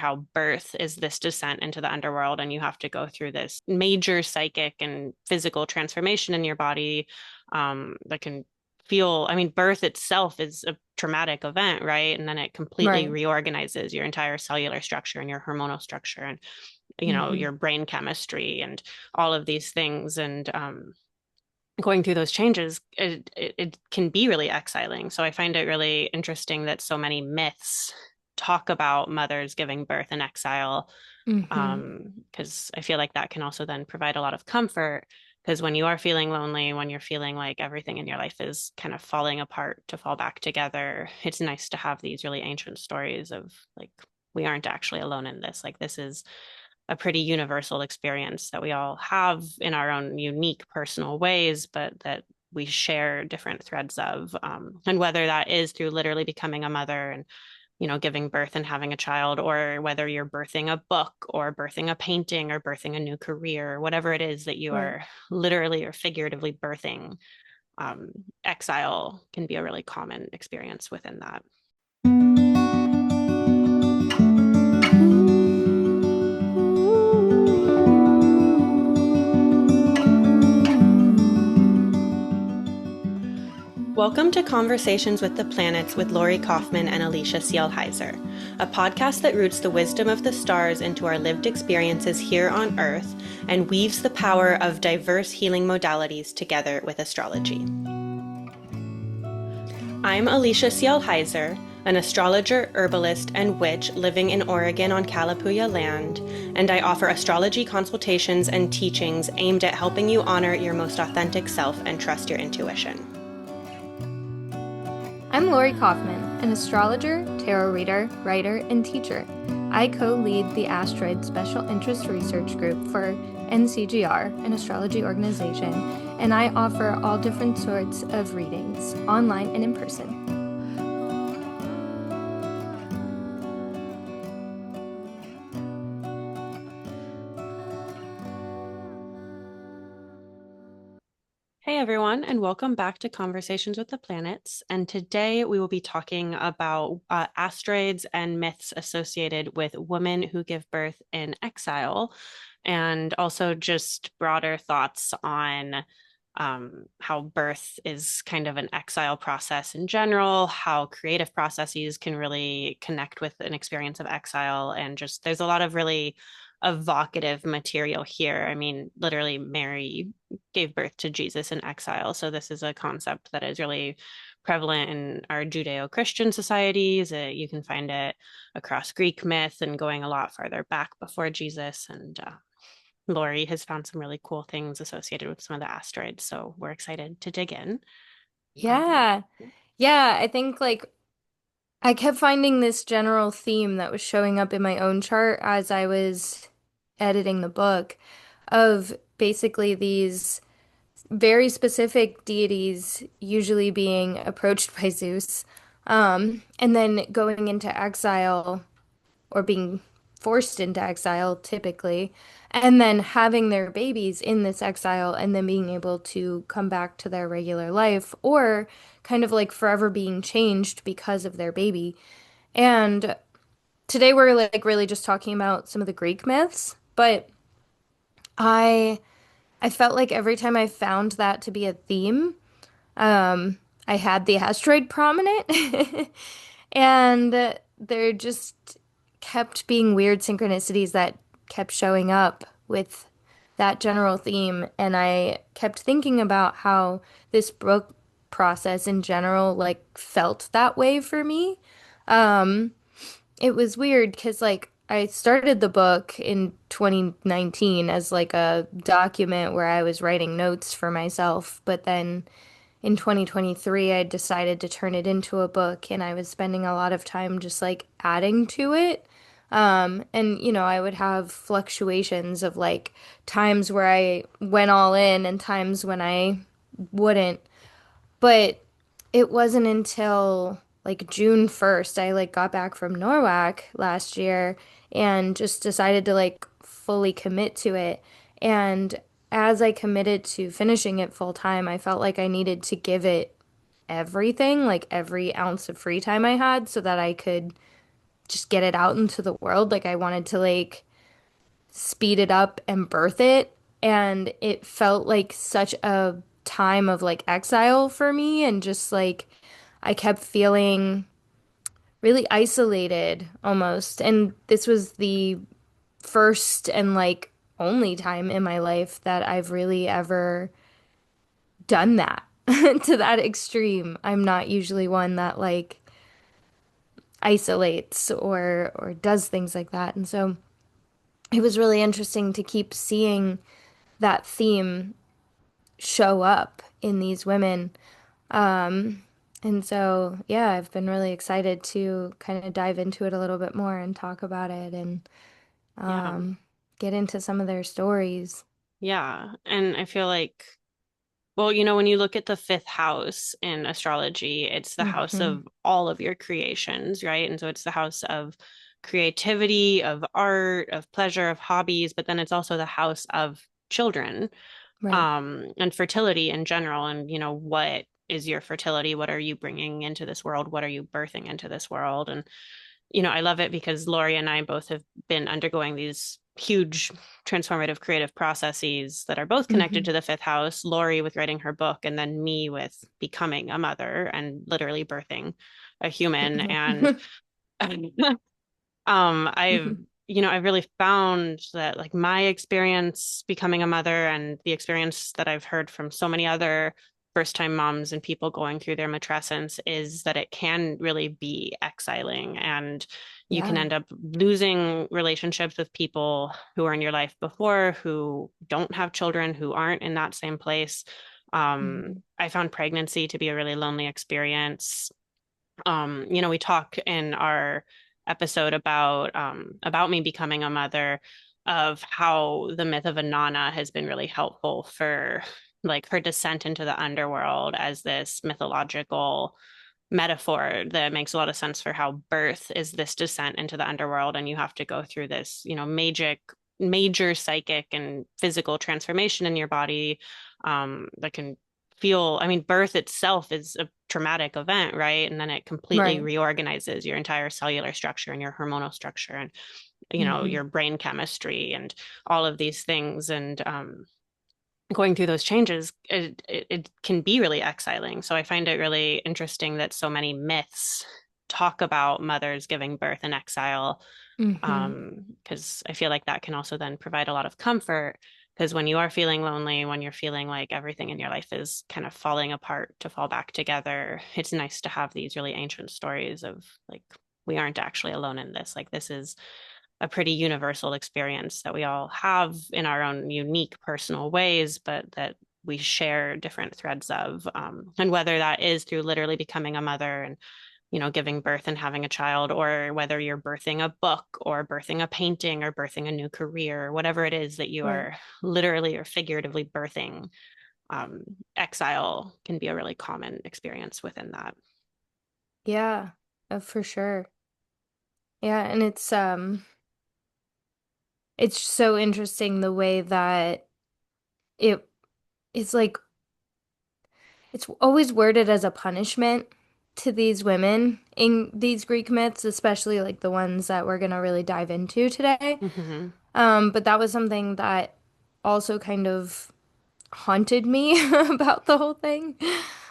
how birth is this descent into the underworld, and you have to go through this major psychic and physical transformation in your body that can feel, I mean, birth itself is a traumatic event, right? And then it completely Right. reorganizes your entire cellular structure and your hormonal structure and, Hmm. your brain chemistry and all of these things. And going through those changes, it can be really exiling. So I find it really interesting that so many myths talk about mothers giving birth in exile, Hmm. because I feel like that can also then provide a lot of comfort. Because when you are feeling lonely, when you're feeling like everything in your life is kind of falling apart to fall back together, it's nice to have these really ancient stories of like, we aren't actually alone in this. Like, this is a pretty universal experience that we all have in our own unique personal ways, but that we share different threads of. And whether that is through literally becoming a mother and, giving birth and having a child, or whether you're birthing a book or birthing a painting or birthing a new career, whatever it is that you Right. are literally or figuratively birthing, exile can be a really common experience within that. Welcome to Conversations with the Planets with Lori Kaufman and Alicia Cielle Heiser, a podcast that roots the wisdom of the stars into our lived experiences here on Earth and weaves the power of diverse healing modalities together with astrology. I'm Alicia Cielle Heiser, an astrologer, herbalist, and witch living in Oregon on Kalapuya land, and I offer astrology consultations and teachings aimed at helping you honor your most authentic self and trust your intuition. I'm Lori Kaufman, an astrologer, tarot reader, writer, and teacher. I co-lead the Asteroid Special Interest Research Group for NCGR, an astrology organization, and I offer all different sorts of readings, online and in person. Hey everyone, and welcome back to Conversations with the Planets. And today we will be talking about asteroids and myths associated with women who give birth in exile, and also just broader thoughts on how birth is kind of an exile process in general, how creative processes can really connect with an experience of exile, and just there's a lot of really evocative material here. I mean, literally, Mary gave birth to Jesus in exile. So this is a concept that is really prevalent in our Judeo-Christian societies. You can find it across Greek myth and going a lot farther back before Jesus. And Lori has found some really cool things associated with some of the asteroids. So we're excited to dig in. Um, Yeah. Yeah, I think I kept finding this general theme that was showing up in my own chart as I was editing the book of basically these very specific deities usually being approached by Zeus, and then going into exile or being forced into exile typically, and then having their babies in this exile and then being able to come back to their regular life or kind of like forever being changed because of their baby. And today we're like really just talking about some of the Greek myths, but I I felt like every time I found that to be a theme, um, I had the asteroid prominent, and there just kept being weird synchronicities that kept showing up with that general theme. And I kept thinking about how this book process in general like felt that way for me. Um, it was weird because like I started the book in 2019 as like a document where I was writing notes for myself, but then in 2023 I decided to turn it into a book and I was spending a lot of time just like adding to it. And I would have fluctuations of like times where I went all in and times when I wouldn't. But it wasn't until like June 1st I like got back from Norwalk last year and just decided to like fully commit to it. And as I committed to finishing it full time, I felt like I needed to give it everything, like every ounce of free time I had, so that I could just get it out into the world. Like I wanted to like speed it up and birth it. And it felt like such a time of like exile for me. And just like I kept feeling really isolated almost. And this was the first and like only time in my life that I've really ever done that to that extreme. I'm not usually one that like isolates or does things like that. And so it was really interesting to keep seeing that theme show up in these women. Um, and so, yeah, I've been really excited to kind of dive into it a little bit more and talk about it and Yeah. um, get into some of their stories. Yeah. And I feel like, well, you know, when you look at the fifth house in astrology, it's the house Hmm. of all of your creations, right? And so it's the house of creativity, of art, of pleasure, of hobbies, but then it's also the house of children, Right. and fertility in general. And, you know, what is your fertility? What are you bringing into this world? What are you birthing into this world? And you know, I love it because Lori and I both have been undergoing these huge transformative creative processes that are both connected Hmm. to the fifth house. Lori with writing her book, and then me with becoming a mother and literally birthing a human. And I've, you know, I've really found that like my experience becoming a mother and the experience that I've heard from so many other first-time moms and people going through their matrescence is that it can really be exiling, and you can Yeah. end up losing relationships with people who are in your life before, who don't have children, who aren't in that same place. Hmm. I found pregnancy to be a really lonely experience. You know, we talk in our episode about me becoming a mother, of how the myth of Inanna has been really helpful for like her descent into the underworld as this mythological metaphor that makes a lot of sense for how birth is this descent into the underworld, and you have to go through this, you know, major psychic and physical transformation in your body, that can feel, I mean, birth itself is a traumatic event, right? And then it completely Right. reorganizes your entire cellular structure and your hormonal structure and, you know, Hmm. your brain chemistry and all of these things. And going through those changes, it can be really exiling. So I find it really interesting that so many myths talk about mothers giving birth in exile, Hmm. because I feel like that can also then provide a lot of comfort. Because when you are feeling lonely, when you're feeling like everything in your life is kind of falling apart to fall back together, it's nice to have these really ancient stories of like, we aren't actually alone in this. Like, this is a pretty universal experience that we all have in our own unique personal ways, but that we share different threads of. And whether that is through literally becoming a mother and, you know, giving birth and having a child, or whether you're birthing a book or birthing a painting or birthing a new career, whatever it is that you Right. are literally or figuratively birthing, um, exile can be a really common experience within that. Yeah, for sure. Yeah, and it's so interesting the way that it it's like it's always worded as a punishment to these women in these Greek myths, especially like the ones that we're gonna really dive into today. Mm-hmm. But that was something that also kind of haunted me about the whole thing.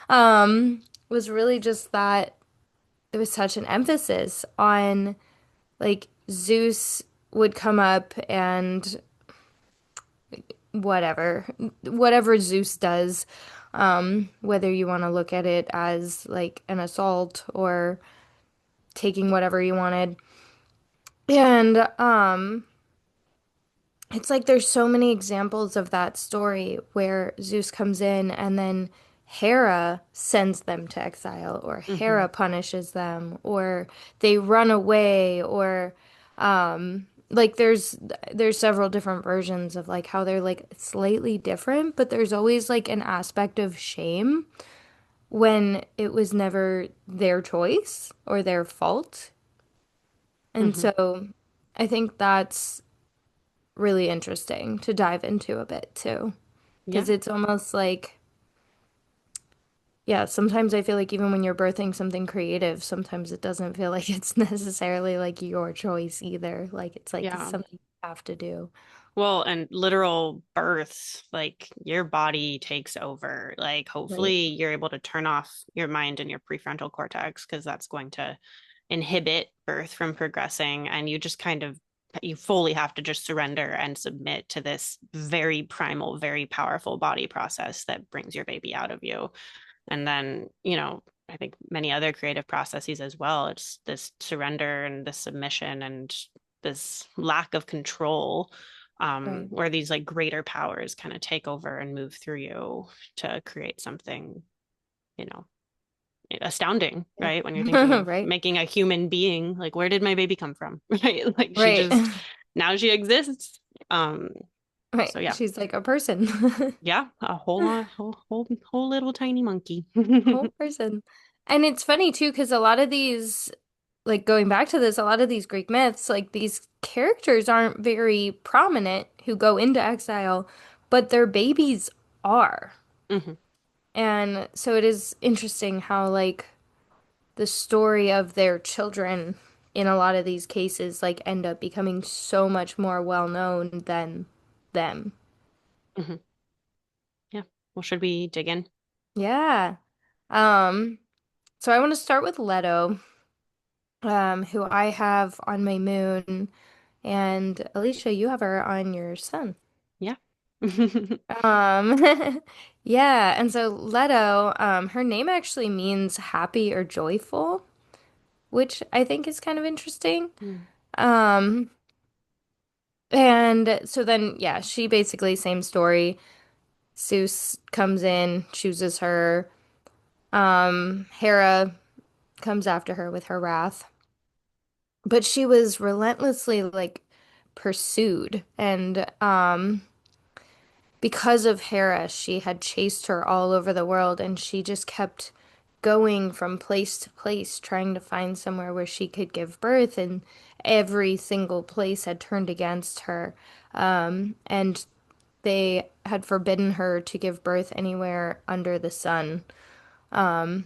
Was really just that there was such an emphasis on like Zeus would come up and whatever, whatever Zeus does, whether you want to look at it as like an assault or taking whatever you wanted. And it's like there's so many examples of that story where Zeus comes in and then Hera sends them to exile, or Mm-hmm. Hera punishes them, or they run away, or like there's several different versions of like how they're like slightly different, but there's always like an aspect of shame when it was never their choice or their fault. And Mm-hmm. so I think that's really interesting to dive into a bit too. Because Yeah. it's almost like, yeah, sometimes I feel like even when you're birthing something creative, sometimes it doesn't feel like it's necessarily like your choice either. Like it's like it's Yeah. something you have to do. Well, and literal births, like your body takes over. Like, Right. hopefully, you're able to turn off your mind and your prefrontal cortex because that's going to inhibit birth from progressing. And you just kind of, you fully have to just surrender and submit to this very primal, very powerful body process that brings your baby out of you. And then, I think many other creative processes as well. It's this surrender and this submission and this lack of control, Right. where these like greater powers kind of take over and move through you to create something, you know, astounding, Yeah. right? When you're thinking of Right. making a human being, like, where did my baby come from? Right? Like, she Right. just, now she exists. Um, Right. so yeah, She's like a person. yeah, a whole lot, whole little tiny monkey. Whole person. And it's funny too, because a lot of these, like going back to this, a lot of these Greek myths, like these characters aren't very prominent who go into exile, but their babies are. Hmm. And so it is interesting how, like, the story of their children in a lot of these cases, like, end up becoming so much more well known than them. Hmm. Yeah. Well, should we dig in? Yeah. Um, so I want to start with Leto, who I have on my moon, and Alicia, you have her on your sun. Yeah. Yeah, and so Leto, her name actually means happy or joyful, which I think is kind of interesting. Mm. Um, and so then, yeah, she basically same story. Zeus comes in, chooses her. Hera comes after her with her wrath, but she was relentlessly like pursued, and because of Hera, she had chased her all over the world, and she just kept going from place to place, trying to find somewhere where she could give birth, and every single place had turned against her. And they had forbidden her to give birth anywhere under the sun. And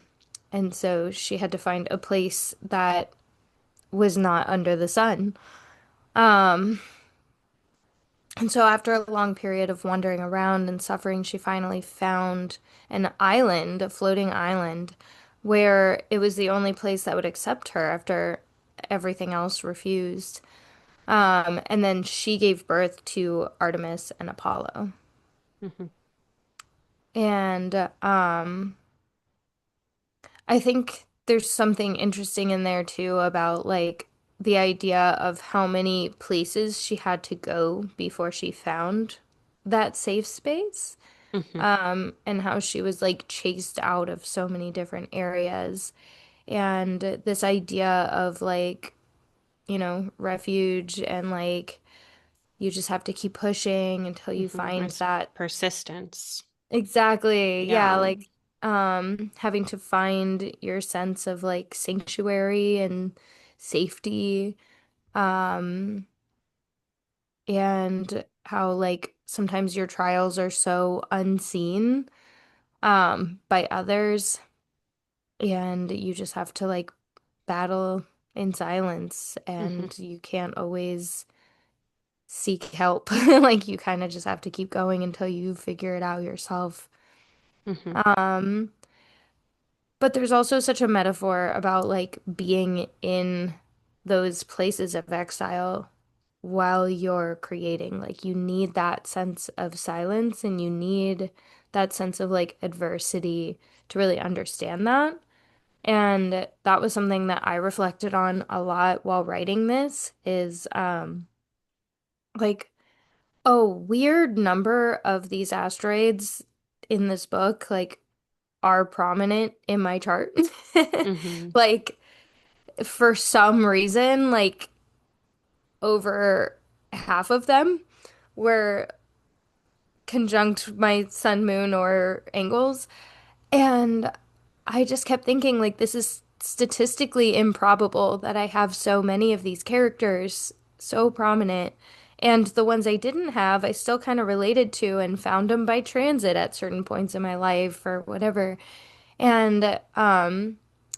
so she had to find a place that was not under the sun. And so, after a long period of wandering around and suffering, she finally found an island, a floating island, where it was the only place that would accept her after everything else refused. And then she gave birth to Artemis and Apollo. Hmm. And I think there's something interesting in there too about like the idea of how many places she had to go before she found that safe space. Hmm. And how she was like chased out of so many different areas. And this idea of like, refuge and like you just have to keep pushing until you Hmm. find It's that. persistence. Exactly. Yeah, Yeah. like having to find your sense of like sanctuary and safety. Um and how like sometimes your trials are so unseen by others, and you just have to like battle in silence, Hmm. and you can't always seek help. Like you kind of just have to keep going until you figure it out yourself. Hmm. Um, but there's also such a metaphor about like being in those places of exile while you're creating. Like you need that sense of silence and you need that sense of like adversity to really understand that. And that was something that I reflected on a lot while writing this is like a weird number of these asteroids in this book like are prominent in my chart. Hmm. Like for some reason, like over half of them were conjunct my sun, moon, or angles. And I just kept thinking, like, this is statistically improbable that I have so many of these characters so prominent. And the ones I didn't have, I still kind of related to and found them by transit at certain points in my life or whatever. And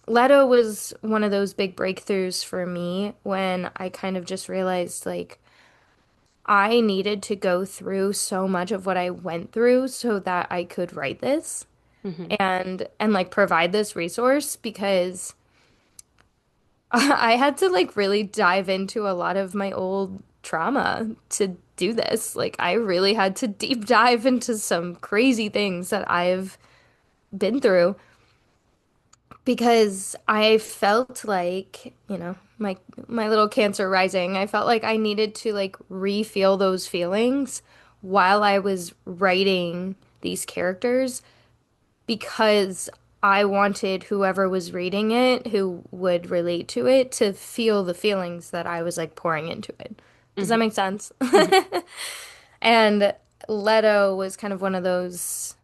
Leto was one of those big breakthroughs for me when I kind of just realized like I needed to go through so much of what I went through so that I could write this Hmm. and like provide this resource because I had to like really dive into a lot of my old trauma to do this. Like I really had to deep dive into some crazy things that I've been through because I felt like, my little Cancer rising, I felt like I needed to like re-feel those feelings while I was writing these characters because I wanted whoever was reading it who would relate to it to feel the feelings that I was like pouring into it. Does that Hmm. make sense? Hmm. And Leto was kind of one of those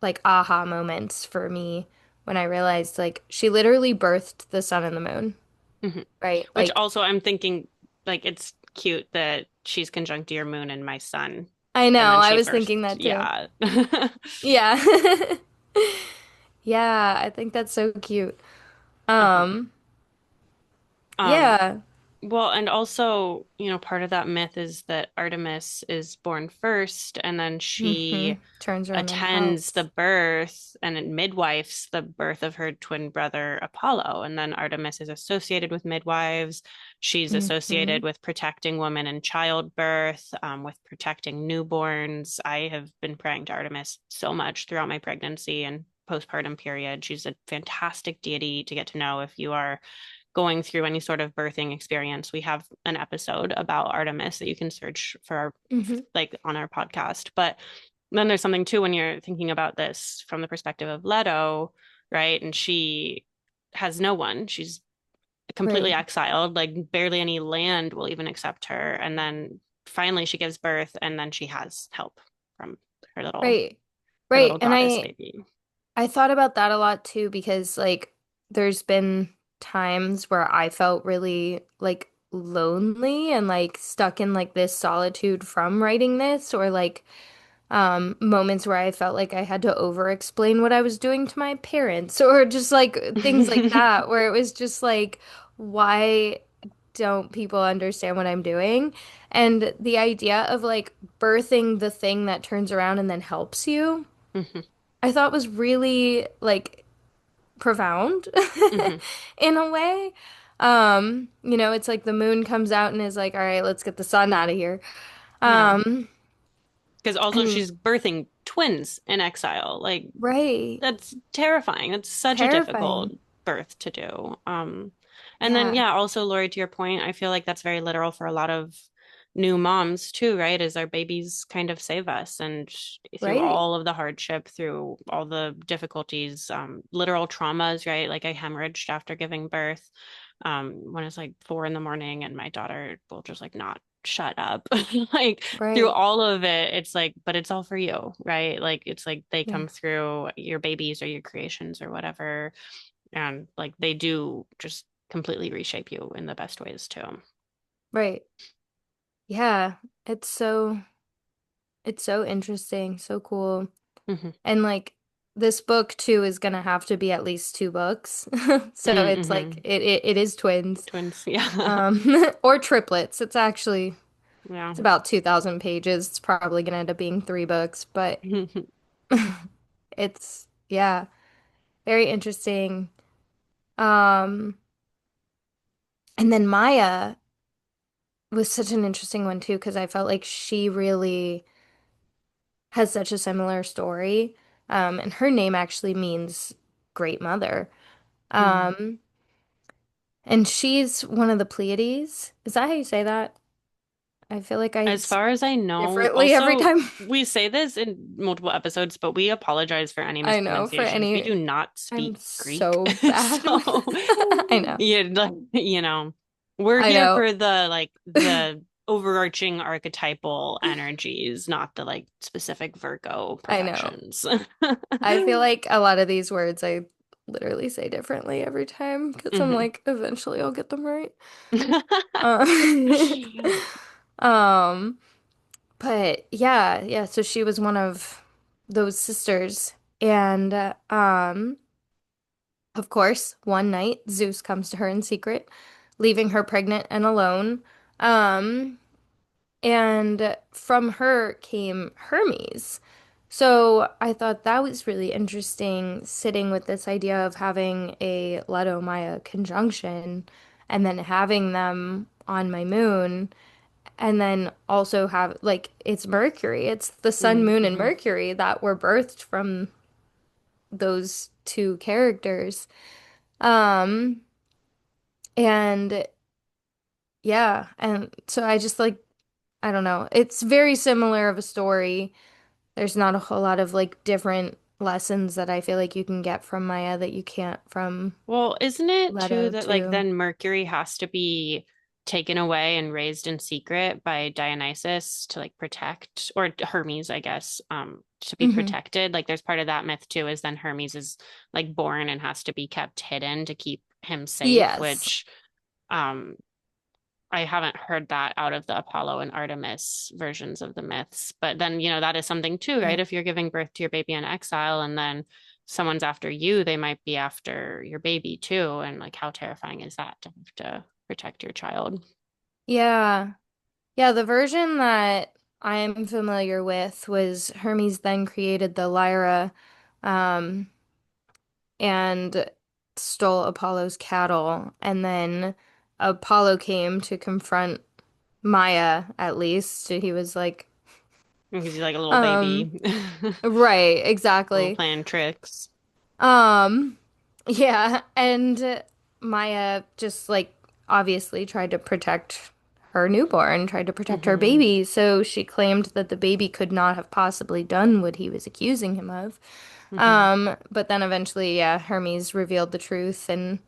like aha moments for me when I realized like she literally birthed the sun and the moon, Hmm. right? Which Like also I'm thinking like it's cute that she's conjunct your moon and my sun, I and know, then I she was birthed. thinking that too. Yeah. Yeah. Yeah, I think that's so cute. Uh-huh. Um, Um, yeah. Well, and also, part of that myth is that Artemis is born first, and then she Turns around and attends the helps. birth and it midwives the birth of her twin brother Apollo. And then Artemis is associated with midwives. She's associated Hmm. with protecting women in childbirth, with protecting newborns. I have been praying to Artemis so much throughout my pregnancy and postpartum period. She's a fantastic deity to get to know if you are going through any sort of birthing experience. We have an episode about Artemis that you can search for Hmm. like on our podcast. But then there's something too when you're thinking about this from the perspective of Leto, right? And she has no one. She's completely Right. exiled, like barely any land will even accept her. And then finally she gives birth and then she has help from her little Right. her Right. little And goddess baby. I thought about that a lot too because like there's been times where I felt really like lonely and like stuck in like this solitude from writing this or like moments where I felt like I had to over explain what I was doing to my parents or just like things like that where it was just like why don't people understand what I'm doing? And the idea of like birthing the thing that turns around and then helps you, Hmm. I thought was really like profound Hmm. in a way. It's like the moon comes out and is like, all right, let's get the sun out of here. Yeah. Um, Because also and she's birthing twins in exile. Like right, that's terrifying. That's such a difficult terrifying. birth to do. And then Yeah, yeah, also Lori, to your point, I feel like that's very literal for a lot of new moms too, right? Is our babies kind of save us, and through right. all of the hardship, through all the difficulties, literal traumas, right? Like I hemorrhaged after giving birth, when it's like 4 in the morning, and my daughter will just like not shut up. Like through Right. all of it, it's like, but it's all for you, right? Like it's like they Yeah. come through your babies or your creations or whatever, and like they do just completely reshape you in the best ways too. Right. Yeah. It's so it's so interesting, so cool. Hmm. And like this book too is gonna have to be at least two books. So it's like Hmm. it is twins. Twins, yeah. Or triplets. Yeah. It's about 2,000 pages. It's probably gonna end up being three books, but it's yeah, very interesting. Um, and then Maya was such an interesting one too, because I felt like she really has such a similar story. And her name actually means great mother. Mm. Um, and she's one of the Pleiades. Is that how you say that? I feel like I As say far as I it know, differently every also time. we say this in multiple episodes, but we apologize for any I know for mispronunciations. We any, do not I'm speak Greek. so bad with, So I know, yeah, like, we're I here know, for the overarching archetypal energies, not the like specific Virgo I know. perfections. I feel like a lot of these words I literally say differently every time because I'm Mhm. like, eventually I'll get them right. Uh, um, but yeah, so she was one of those sisters, and Of course, one night Zeus comes to her in secret, leaving her pregnant and alone. Um, and from her came Hermes. So I thought that was really interesting, sitting with this idea of having a Leto Maya conjunction and then having them on my moon, and then also have like it's Mercury, it's the sun, moon, and Mm-hmm. Mercury that were birthed from those two characters. Um, and yeah, and so I just like, I don't know, it's very similar of a story. There's not a whole lot of like different lessons that I feel like you can get from Maya that you can't from Well, isn't it too Leto that like too. then Mercury has to be taken away and raised in secret by Dionysus to like protect, or Hermes, I guess, to be Hmm. protected? Like there's part of that myth too, is then Hermes is like born and has to be kept hidden to keep him safe, Yes. which um I haven't heard that out of the Apollo and Artemis versions of the myths. But then, that is something too, right? Yeah. If you're giving birth to your baby in exile and then someone's after you, they might be after your baby too. And like, how terrifying is that to have to protect your child? Yeah. Yeah, the version that I'm familiar with was Hermes then created the Lyra, um, and stole Apollo's cattle, and then Apollo came to confront Maya, at least. He was like, Because he's like a little um, baby, right, little exactly. playing tricks. Um, yeah, and Maya just like obviously tried to protect her newborn, tried to protect her Hmm. baby, so she claimed that the baby could not have possibly done what he was accusing him of. Hmm. But then eventually, yeah, Hermes revealed the truth and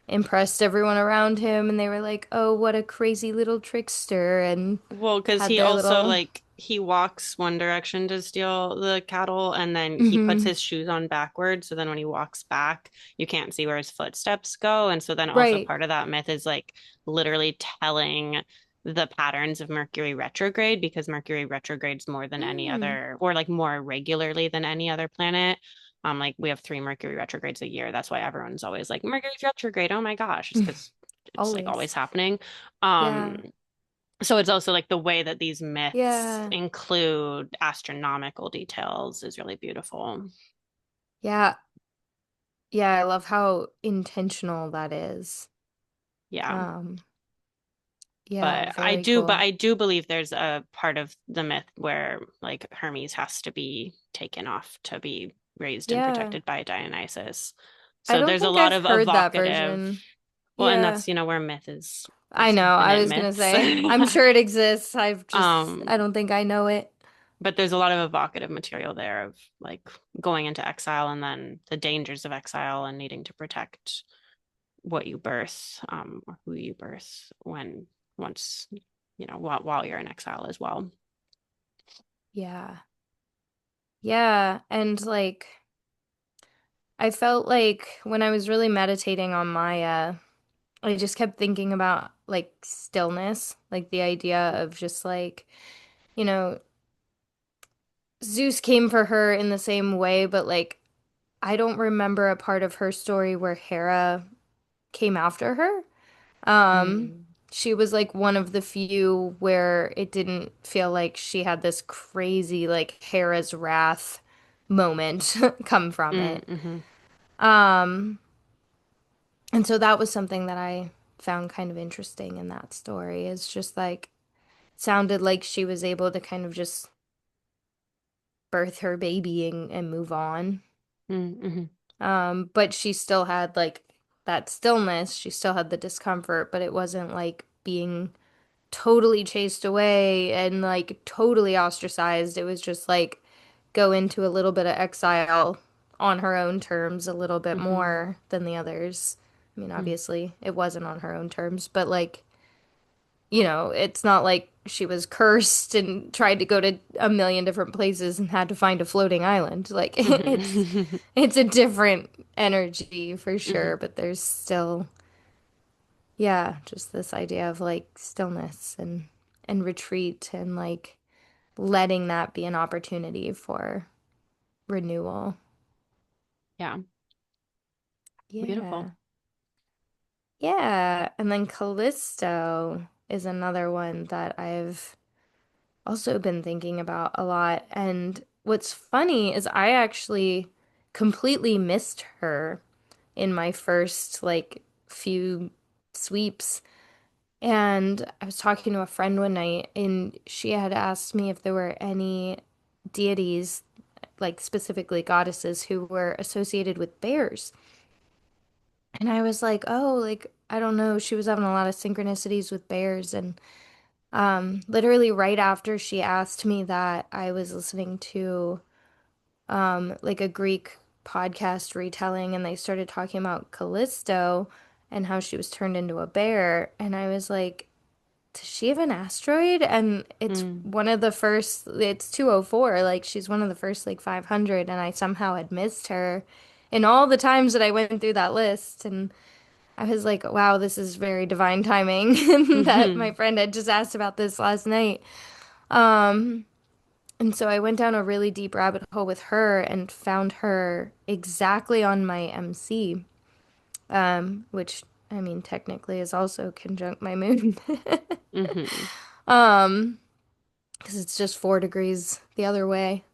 impressed everyone around him, and they were like, "Oh, what a crazy little trickster," and Well, because had he their also little, like he walks one direction to steal the cattle and then he puts hmm. his shoes on backwards. So then when he walks back, you can't see where his footsteps go. And so then also Right. part of that myth is like literally telling the patterns of Mercury retrograde because Mercury retrogrades more than any Mm. other, or like more regularly than any other planet. Like we have three Mercury retrogrades a year. That's why everyone's always like Mercury's retrograde. Oh my gosh, it's because it's like Always. always happening. Um, Yeah. so it's also like the way that these myths Yeah. include astronomical details is really beautiful. Yeah. Yeah, I love how intentional that is. Yeah. Um, yeah, But I very do, but cool. I do believe there's a part of the myth where like Hermes has to be taken off to be raised and Yeah. protected by Dionysus. I So don't there's a think lot I've of heard that evocative, version. well, and Yeah. that's, where myth is, I there's know. I infinite was gonna myths. say, I'm sure it exists. Um, I don't think I know it. but there's a lot of evocative material there of like going into exile and then the dangers of exile and needing to protect what you birth, or who you birth when once, while you're in exile as well. Yeah. Yeah. And like, I felt like when I was really meditating on Maya, I just kept thinking about like stillness, like the idea of just like, you know, Zeus came for her in the same way, but like I don't remember a part of her story where Hera came after her. Um, Mm, she was like one of the few where it didn't feel like she had this crazy like Hera's wrath moment come from it. mm-hmm, Um, and so that was something that I found kind of interesting in that story. It's just like sounded like she was able to kind of just birth her baby and move on. mm-hmm, But she still had like that stillness. She still had the discomfort, but it wasn't like being totally chased away and like totally ostracized. It was just like go into a little bit of exile on her own terms, a little bit mm-hmm, more than the others. I mean, mm-hmm, obviously, it wasn't on her own terms, but like, it's not like she was cursed and tried to go to a million different places and had to find a floating island. Like mm-hmm, it's a different energy for mm-hmm. sure, but there's still, yeah, just this idea of like stillness and retreat and like letting that be an opportunity for renewal. Yeah. Beautiful. Yeah. Yeah. And then Callisto is another one that I've also been thinking about a lot. And what's funny is I actually completely missed her in my first like few sweeps. And I was talking to a friend one night, and she had asked me if there were any deities, like specifically goddesses, who were associated with bears. And I was like, oh, like, I don't know. She was having a lot of synchronicities with bears. And literally right after she asked me that, I was listening to like a Greek podcast retelling, and they started talking about Callisto and how she was turned into a bear. And I was like, does she have an asteroid? And it's Mm. one of the first, it's 204. Like, she's one of the first, like, 500. And I somehow had missed her in all the times that I went through that list. And I was like, wow, this is very divine timing that my Hmm. friend had just asked about this last night. Um, and so I went down a really deep rabbit hole with her and found her exactly on my MC, which I mean technically is also conjunct my moon. Hmm. Um, because it's just 4 degrees the other way.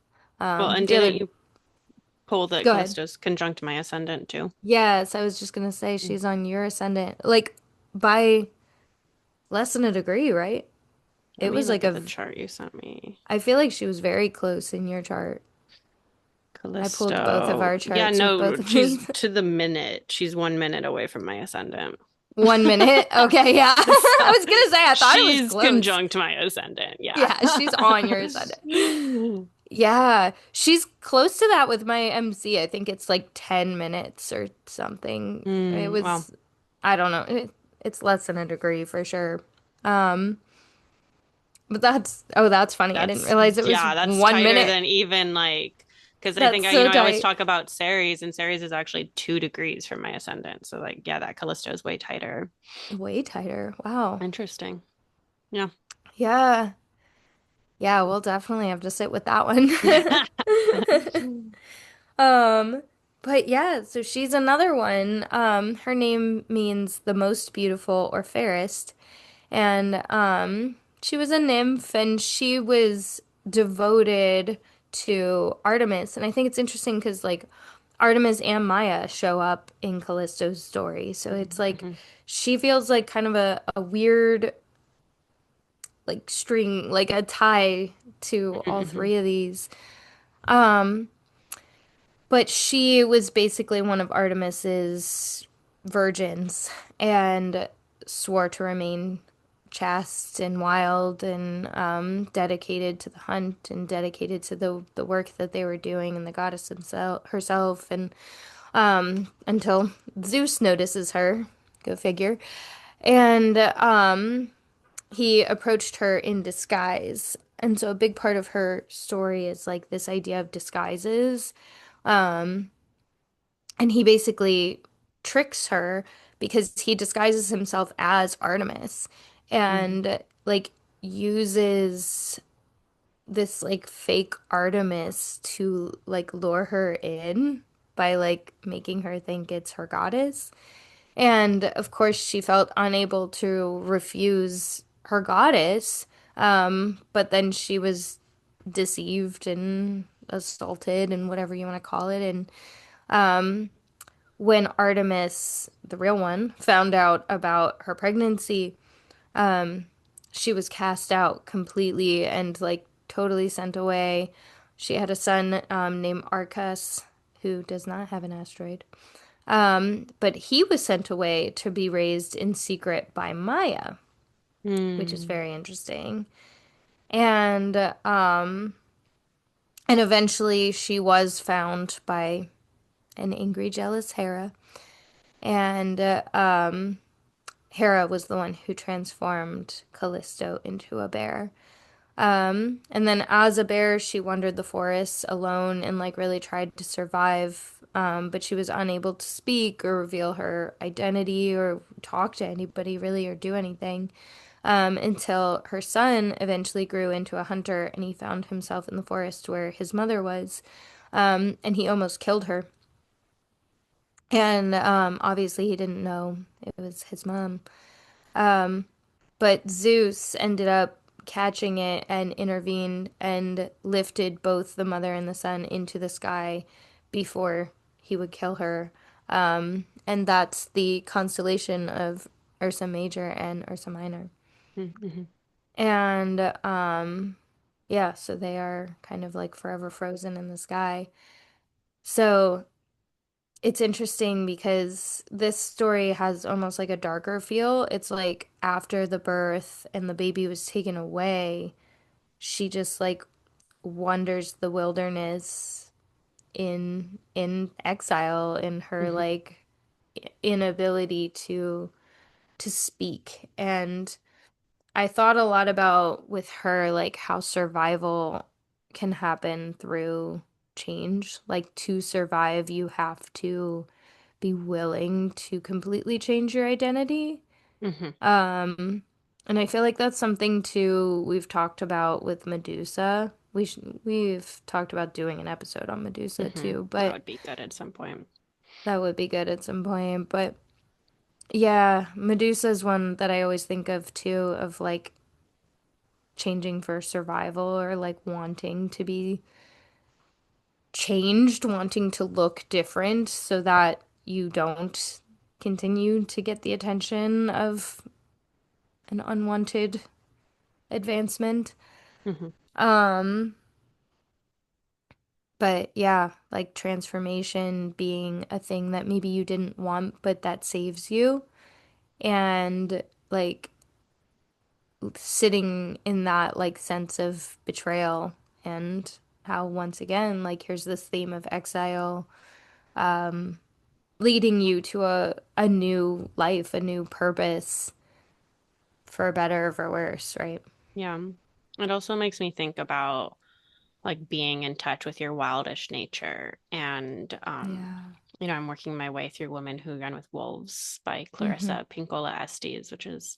Well, and The didn't other, you pull the go ahead. Callisto's conjunct my ascendant too? Yes, I was just gonna say Mm. she's on your ascendant, like by less than a degree, right? Let It me was look like at the chart you sent me. I feel like she was very close in your chart. I pulled both of Callisto. our Yeah, charts with no, both of she's moons. to the minute. She's 1 minute away from my ascendant. 1 minute. Okay, yeah. So I was gonna say I thought it was she's close. conjunct my ascendant. Yeah. Yeah, she's on your ascendant. Yeah, she's close to that with my MC. I think it's like 10 minutes or something. It Well, was, I don't know. It's less than a degree for sure. Um, but that's funny. I didn't realize it was that's one tighter minute. than even like, because I That's think so I always tight. talk about Ceres, and Ceres is actually 2 degrees from my ascendant. So like, yeah, that Callisto is way tighter. Way tighter. Wow. Interesting. Yeah. Yeah. Yeah, we'll definitely have to sit with that one. Um, but yeah, so she's another one. Her name means the most beautiful or fairest. And she was a nymph and she was devoted to Artemis. And I think it's interesting because like Artemis and Maya show up in Callisto's story. So it's like Mhm. she feels like kind of a weird like string, like a tie to all Mhm. three of these. Um, but she was basically one of Artemis's virgins and swore to remain chaste and wild and dedicated to the hunt and dedicated to the work that they were doing and the goddess himself herself and until Zeus notices her, go figure, and he approached her in disguise. And so a big part of her story is like this idea of disguises. Um, and he basically tricks her because he disguises himself as Artemis Mhm. and like uses this like fake Artemis to like lure her in by like making her think it's her goddess. And of course, she felt unable to refuse her goddess. But then she was deceived and assaulted and whatever you want to call it. And when Artemis, the real one, found out about her pregnancy, she was cast out completely and like totally sent away. She had a son named Arcas, who does not have an asteroid. But he was sent away to be raised in secret by Maya, which is Mm. very interesting. And and eventually she was found by an angry, jealous Hera. And Hera was the one who transformed Callisto into a bear. And then as a bear, she wandered the forests alone and like really tried to survive. But she was unable to speak or reveal her identity or talk to anybody really or do anything. Until her son eventually grew into a hunter and he found himself in the forest where his mother was. And he almost killed her. And obviously he didn't know it was his mom. Um, but Zeus ended up catching it and intervened and lifted both the mother and the son into the sky before he would kill her. And that's the constellation of Ursa Major and Ursa Minor. Mm-hmm. And yeah, so they are kind of like forever frozen in the sky. So it's interesting because this story has almost like a darker feel. It's like after the birth and the baby was taken away, she just like wanders the wilderness in exile in her Mm-hmm. like inability to speak. And I thought a lot about with her like how survival can happen through change. Like to survive, you have to be willing to completely change your identity. Mm-hmm. Um, and I feel like that's something too we've talked about with Medusa. We've talked about doing an episode on Medusa Mm-hmm. too, That but would be good at some point. that would be good at some point. But yeah, Medusa is one that I always think of too, of like changing for survival or like wanting to be changed, wanting to look different so that you don't continue to get the attention of an unwanted advancement. Mm-hmm. Um, but yeah, like transformation being a thing that maybe you didn't want, but that saves you. And like sitting in that like sense of betrayal and how once again, like here's this theme of exile, leading you to a new life, a new purpose, for better or for worse, right? Yeah. It also makes me think about like being in touch with your wildish nature. And Yeah. I'm working my way through Women Who Run with Wolves by Hmm. Clarissa Pinkola Estes, which is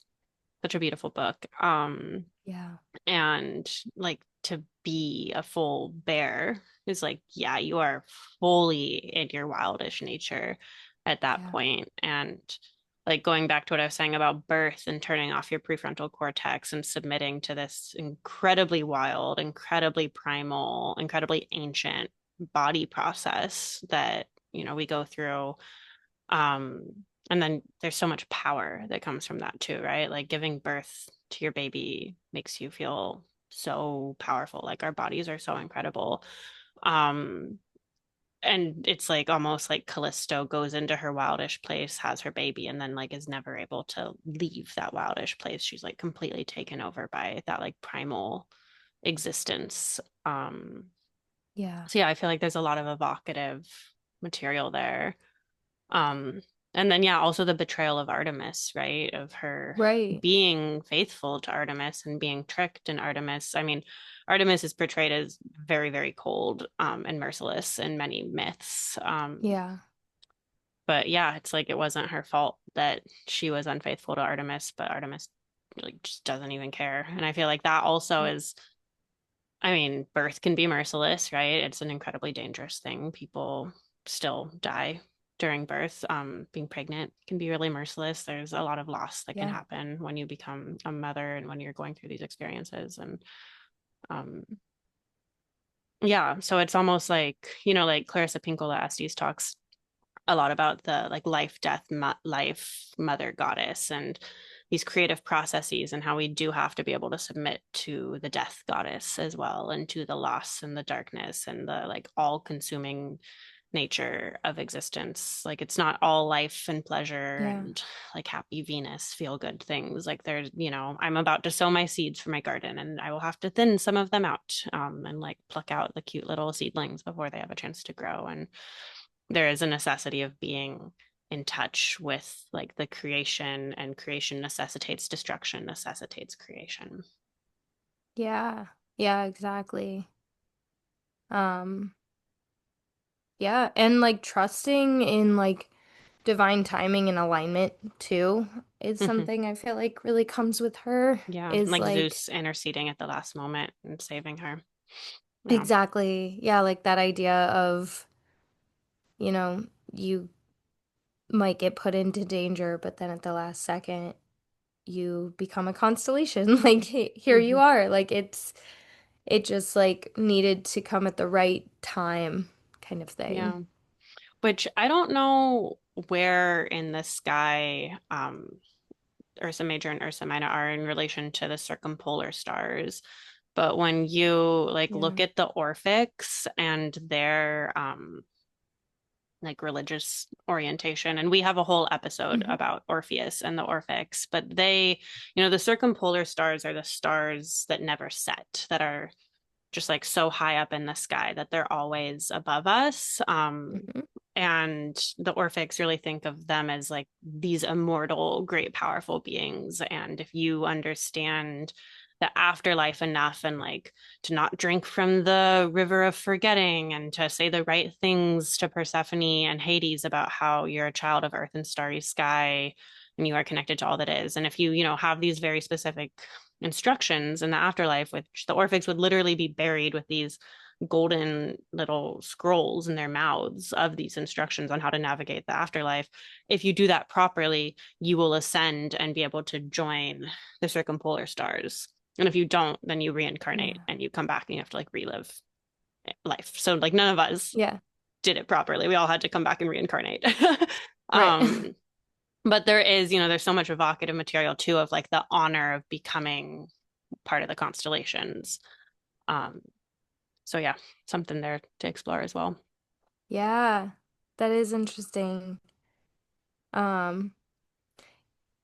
such a beautiful book. Yeah. And like to be a full bear is like, yeah, you are fully in your wildish nature at that Yeah. point. And like going back to what I was saying about birth and turning off your prefrontal cortex and submitting to this incredibly wild, incredibly primal, incredibly ancient body process that, we go through. Um, and then there's so much power that comes from that too, right? Like giving birth to your baby makes you feel so powerful. Like our bodies are so incredible. Um, and it's like almost like Callisto goes into her wildish place, has her baby, and then like is never able to leave that wildish place. She's like completely taken over by that like primal existence. Yeah. So yeah, I feel like there's a lot of evocative material there. Um, and then yeah, also the betrayal of Artemis, right? Of her Right. being faithful to Artemis and being tricked in Artemis. I mean, Artemis is portrayed as very, very cold, and merciless in many myths. Yeah. But yeah, it's like it wasn't her fault that she was unfaithful to Artemis, but Artemis like just doesn't even care. And I feel like that also Yep. is, I mean, birth can be merciless, right? It's an incredibly dangerous thing. People still die during birth. Being pregnant can be really merciless. There's a lot of loss that can Yeah. happen when you become a mother and when you're going through these experiences. And um, yeah, so it's almost like, like Clarissa Pinkola Estes talks a lot about the like life, death, life, mother goddess, and these creative processes, and how we do have to be able to submit to the death goddess as well, and to the loss and the darkness and the like all consuming nature of existence. Like it's not all life and pleasure Yeah. and like happy Venus feel good things. Like there's, I'm about to sow my seeds for my garden and I will have to thin some of them out, and like pluck out the cute little seedlings before they have a chance to grow. And there is a necessity of being in touch with like the creation, and creation necessitates destruction, necessitates creation. Yeah. Yeah, exactly. Um, yeah, and like trusting in like divine timing and alignment too is Mm-hmm. something I feel like really comes with her Yeah, is like like Zeus interceding at the last moment and saving her. Yeah. exactly. Yeah, like that idea of, you know, you might get put into danger, but then at the last second you become a constellation. Like here you Hmm. are. Like it just like needed to come at the right time kind of thing. Yeah. Which I don't know where in the sky Ursa Major and Ursa Minor are in relation to the circumpolar stars. But when you like Yeah. look at the Orphics and their like religious orientation, and we have a whole episode Hmm. about Orpheus and the Orphics, but they, the circumpolar stars are the stars that never set, that are just like so high up in the sky that they're always above us. Hmm. And the Orphics really think of them as like these immortal, great, powerful beings. And if you understand the afterlife enough and like to not drink from the river of forgetting and to say the right things to Persephone and Hades about how you're a child of earth and starry sky and you are connected to all that is. And if you, have these very specific instructions in the afterlife, which the Orphics would literally be buried with these golden little scrolls in their mouths of these instructions on how to navigate the afterlife. If you do that properly, you will ascend and be able to join the circumpolar stars. And if you don't, then you reincarnate Yeah. and you come back and you have to like relive life. So like none of us Yeah. did it properly. We all had to come back and reincarnate. Right. um, but there is, there's so much evocative material too of like the honor of becoming part of the constellations. Um, so yeah, something there to explore as well. Yeah. That is interesting. Um,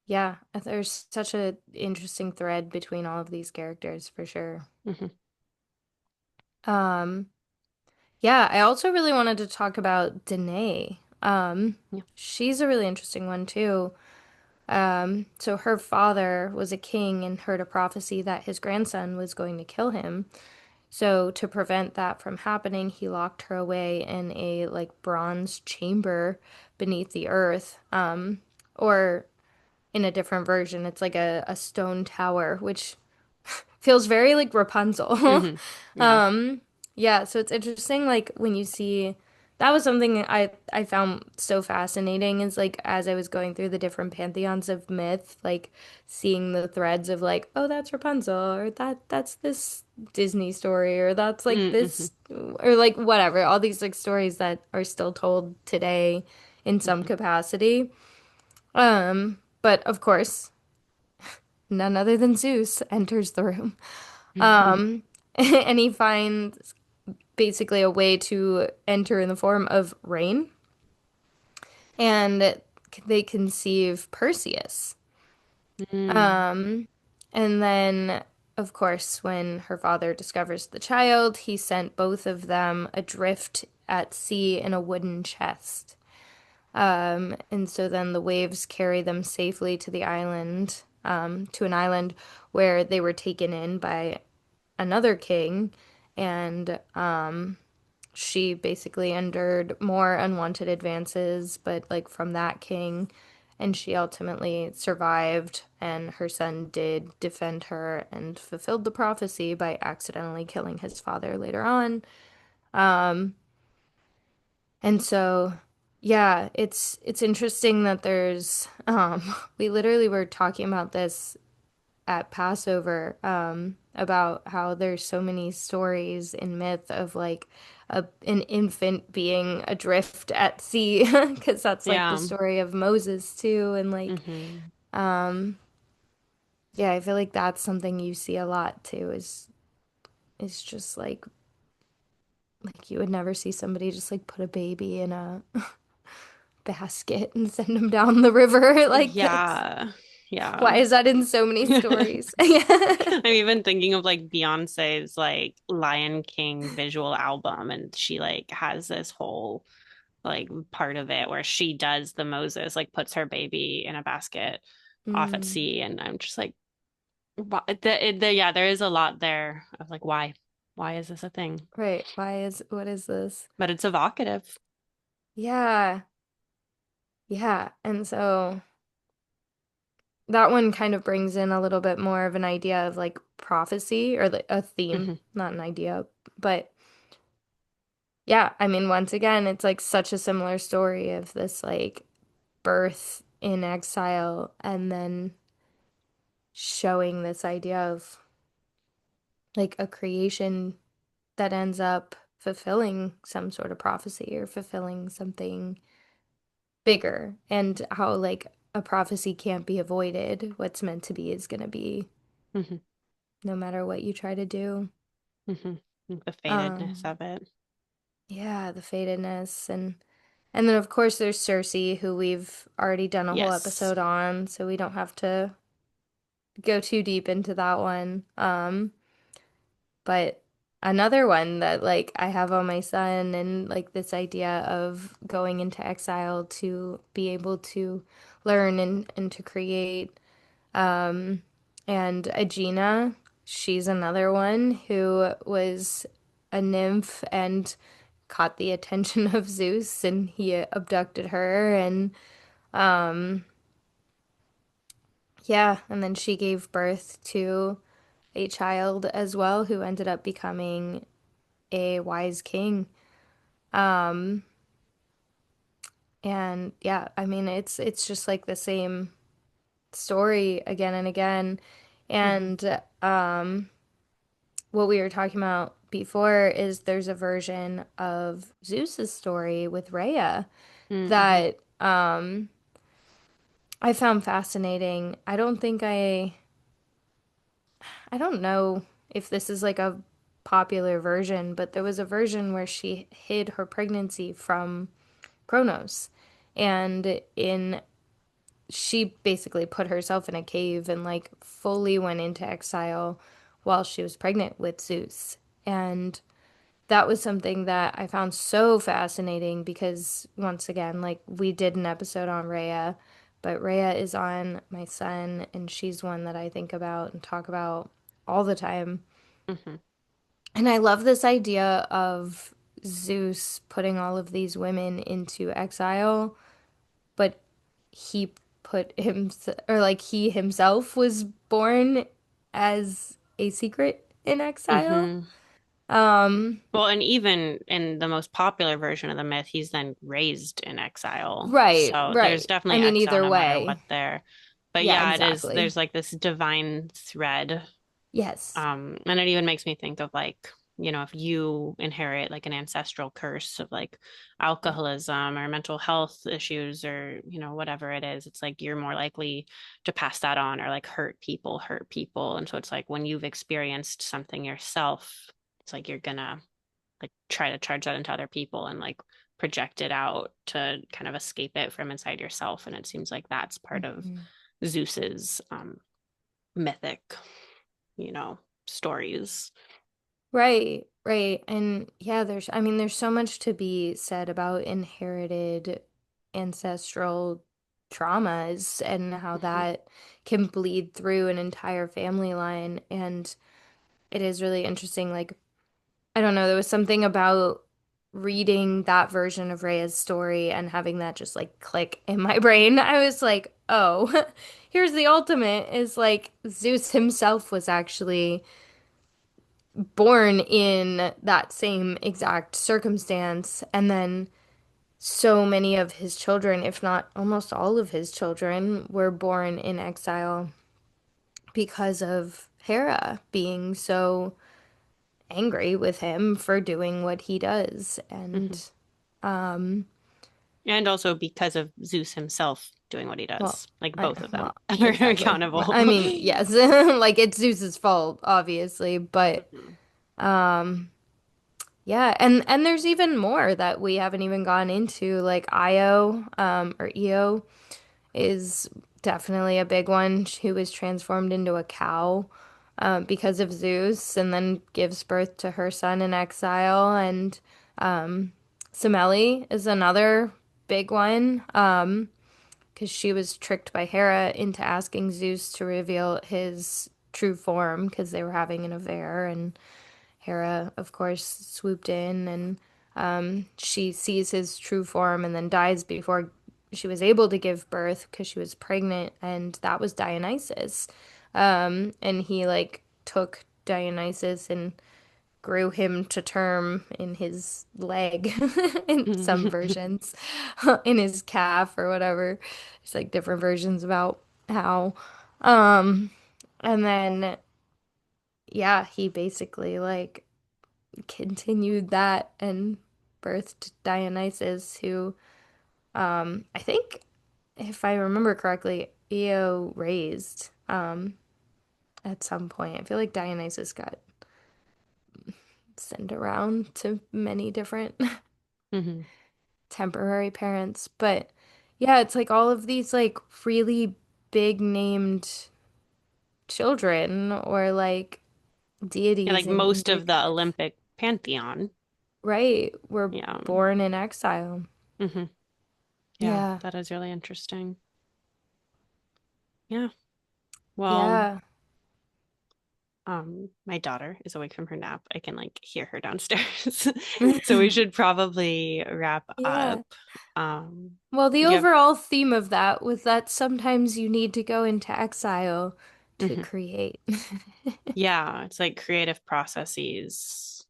yeah, there's such a interesting thread between all of these characters for sure. Hmm. Um, yeah, I also really wanted to talk about Danae. Yeah. She's a really interesting one too. So her father was a king and heard a prophecy that his grandson was going to kill him. So to prevent that from happening, he locked her away in a like bronze chamber beneath the earth. Or in a different version, it's like a stone tower, which feels very like Rapunzel. Hmm. Yeah. Um, yeah, so it's interesting like when you see that was something I found so fascinating is like as I was going through the different pantheons of myth, like seeing the threads of like, oh, that's Rapunzel or that's this Disney story or that's like Mm-hmm. this or like whatever, all these like stories that are still told today in some Hmm. capacity. But of course, none other than Zeus enters the room. Hmm. And he finds basically a way to enter in the form of rain, and they conceive Perseus. Mm. And then, of course, when her father discovers the child, he sent both of them adrift at sea in a wooden chest. And so then the waves carry them safely to the island, to an island where they were taken in by another king, and she basically endured more unwanted advances, but like from that king, and she ultimately survived, and her son did defend her and fulfilled the prophecy by accidentally killing his father later on. And so, yeah, it's interesting that there's we literally were talking about this at Passover about how there's so many stories in myth of like an infant being adrift at sea because that's like the Yeah. story of Moses too and like Hmm. yeah, I feel like that's something you see a lot too is just like you would never see somebody just like put a baby in a basket and send them down the river like that's Yeah. Yeah. why is that in so many stories? Yeah. I'm even thinking of like Beyonce's like Lion King visual album, and she like has this whole like part of it where she does the Moses, like puts her baby in a basket off at Mm, sea, and I'm just like, yeah, there is a lot there of like why is this a thing? right. What is this? But it's evocative. Yeah. Yeah. And so that one kind of brings in a little bit more of an idea of like prophecy or like a theme, Hmm. not an idea, but yeah, I mean, once again, it's like such a similar story of this like birth in exile and then showing this idea of like a creation that ends up fulfilling some sort of prophecy or fulfilling something bigger, and how like a prophecy can't be avoided. What's meant to be is going to be Hmm. no matter what you try to do. Hmm. The fatedness Um, of it. yeah, the fatedness, and then of course there's Cersei, who we've already done a whole Yes. episode on, so we don't have to go too deep into that one. But another one that like I have on my son, and like this idea of going into exile to be able to learn and to create. Um, and Aegina, she's another one who was a nymph and caught the attention of Zeus, and he abducted her. And um, yeah, and then she gave birth to a child as well who ended up becoming a wise king. Um, and yeah, I mean it's just like the same story again and again. Hmm. And what we were talking about before is there's a version of Zeus's story with Rhea Hmm. that I found fascinating. I don't know if this is like a popular version, but there was a version where she hid her pregnancy from Kronos. And in she basically put herself in a cave and like fully went into exile while she was pregnant with Zeus. And that was something that I found so fascinating because once again, like we did an episode on Rhea, but Rhea is on my son, and she's one that I think about and talk about all the time. Hmm. And I love this idea of Zeus putting all of these women into exile, but he put him, or like he himself was born as a secret in exile. Hmm. Um, Well, and even in the most popular version of the myth, he's then raised in exile. right, So there's right. I definitely mean, exile either no matter what way. there. But Yeah, yeah, it is, exactly. there's like this divine thread. Yes. And it even makes me think of like, if you inherit like an ancestral curse of like alcoholism or mental health issues or, whatever it is, it's like you're more likely to pass that on or like hurt people. And so it's like when you've experienced something yourself, it's like you're gonna like try to charge that into other people and like project it out to kind of escape it from inside yourself. And it seems like that's part of Mhm. Zeus's mythic, you know, stories. Right, right. And yeah, I mean, there's so much to be said about inherited ancestral traumas and how Mhm. that can bleed through an entire family line. And it is really interesting. Like, I don't know, there was something about reading that version of Rhea's story and having that just like click in my brain. I was like, oh, here's the ultimate is like Zeus himself was actually born in that same exact circumstance. And then so many of his children, if not almost all of his children, were born in exile because of Hera being so angry with him for doing what he does. Mhm. And And also because of Zeus himself doing what he well, does. Like both of them well, are exactly. accountable. I mean, yes, like it's Zeus's fault, obviously, but Mhm. yeah, and there's even more that we haven't even gone into, like Io, or Io is definitely a big one. She was transformed into a cow, because of Zeus, and then gives birth to her son in exile. And Semele is another big one, because she was tricked by Hera into asking Zeus to reveal his true form because they were having an affair, and Hera, of course, swooped in, and she sees his true form and then dies before she was able to give birth because she was pregnant, and that was Dionysus. And he like took Dionysus and grew him to term in his leg in some versions, in his calf or whatever. There's like different versions about how. Um, and then yeah, he basically like continued that and birthed Dionysus, who I think if I remember correctly, Io raised at some point. I feel like Dionysus got sent around to many different Mhm. temporary parents. But yeah, it's like all of these like really big named children or like Yeah, like deities in most of Greek the myth, Olympic pantheon. right, were Yeah. born in exile. Hmm. Yeah, Yeah. that is really interesting. Yeah. Well, Yeah. my daughter is awake from her nap. I can like hear her downstairs. So we should probably wrap up. Yeah. Um, Well, the do you have overall theme of that was that sometimes you need to go into exile to mhm. create. Yeah, it's like creative processes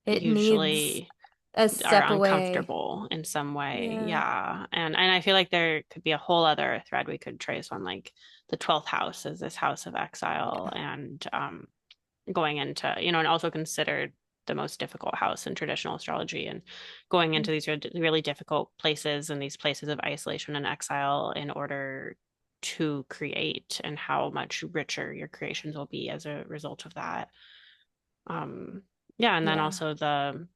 It needs usually a are step away. uncomfortable in some way. Yeah. Yeah. And I feel like there could be a whole other thread we could trace on like the 12th house is this house of exile and going into, and also considered the most difficult house in traditional astrology and going into these really difficult places and these places of isolation and exile in order to create and how much richer your creations will be as a result of that. Um, yeah, and then Yeah. also the,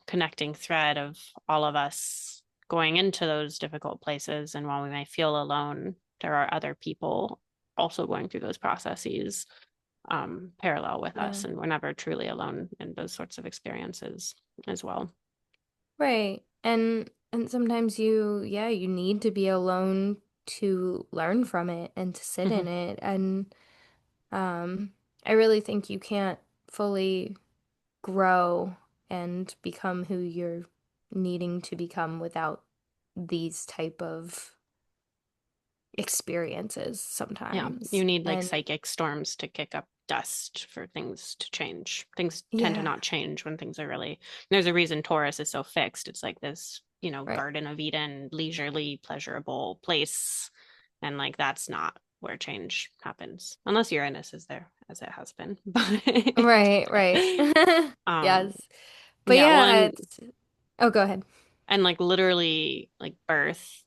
connecting thread of all of us going into those difficult places. And while we may feel alone, there are other people also going through those processes parallel with us, Yeah. and we're never truly alone in those sorts of experiences as well. Right. And sometimes yeah, you need to be alone to learn from it and to sit Hmm. in it. And um I really think you can't fully grow and become who you're needing to become without these type of experiences Yeah, sometimes. you need like And psychic storms to kick up dust for things to change. Things tend to yeah, not change when things are really, there's a reason Taurus is so fixed. It's like this, right. Garden of Eden, leisurely, pleasurable place. And like that's not where change happens, unless Uranus is there, as it has been. But Right, right. um, Yes. But yeah, well, yeah, it's oh, go ahead. and like literally like birth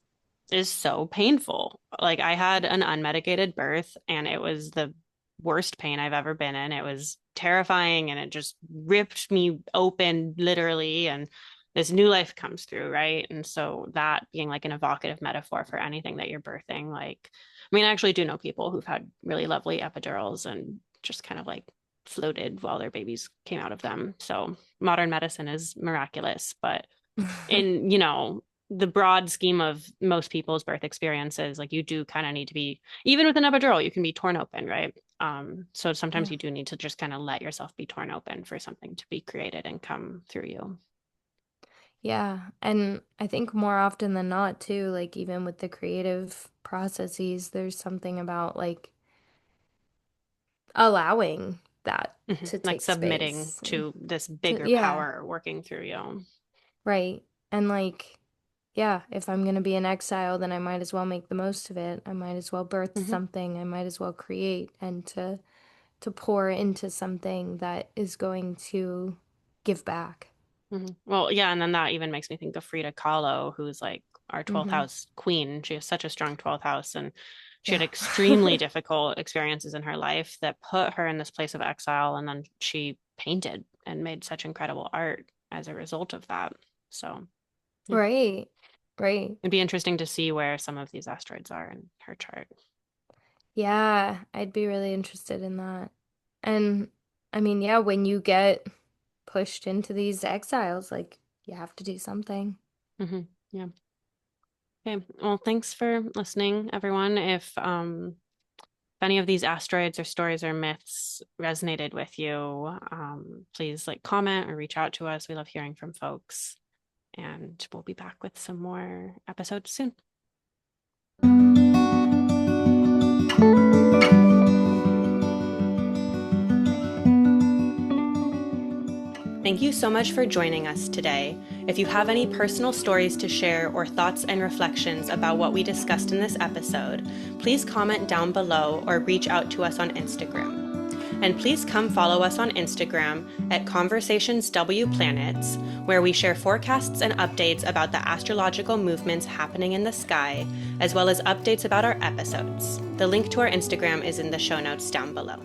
is so painful. Like I had an unmedicated birth and it was the worst pain I've ever been in. It was terrifying and it just ripped me open literally and this new life comes through, right? And so that being like an evocative metaphor for anything that you're birthing, like I mean, I actually do know people who've had really lovely epidurals and just kind of like floated while their babies came out of them. So modern medicine is miraculous, but in the broad scheme of most people's birth experiences, like you do kind of need to be, even with an epidural you can be torn open, right? So sometimes Yeah. you do need to just kind of let yourself be torn open for something to be created and come through you. Yeah. And I think more often than not too, like even with the creative processes, there's something about like allowing that Mhm. to Like take submitting space and to this to bigger yeah, power working through you. right. And like yeah, if I'm gonna be in exile, then I might as well make the most of it. I might as well birth Hmm. something. I might as well create and to pour into something that is going to give back. Hmm. Well, yeah, and then that even makes me think of Frida Kahlo, who's like our 12th Hmm. house queen. She has such a strong 12th house, and she had Yeah. extremely difficult experiences in her life that put her in this place of exile. And then she painted and made such incredible art as a result of that. So, yeah, Right. Right. it'd be interesting to see where some of these asteroids are in her chart. Yeah, I'd be really interested in that. And I mean, yeah, when you get pushed into these exiles, like you have to do something. Hmm. Yeah. Okay. Well, thanks for listening, everyone. If any of these asteroids or stories or myths resonated with you, please like comment or reach out to us. We love hearing from folks, and we'll be back with some more episodes soon. Thank you so much for joining us today. If you have any personal stories to share or thoughts and reflections about what we discussed in this episode, please comment down below or reach out to us on Instagram. And please come follow us on Instagram at ConversationsWPlanets, where we share forecasts and updates about the astrological movements happening in the sky, as well as updates about our episodes. The link to our Instagram is in the show notes down below.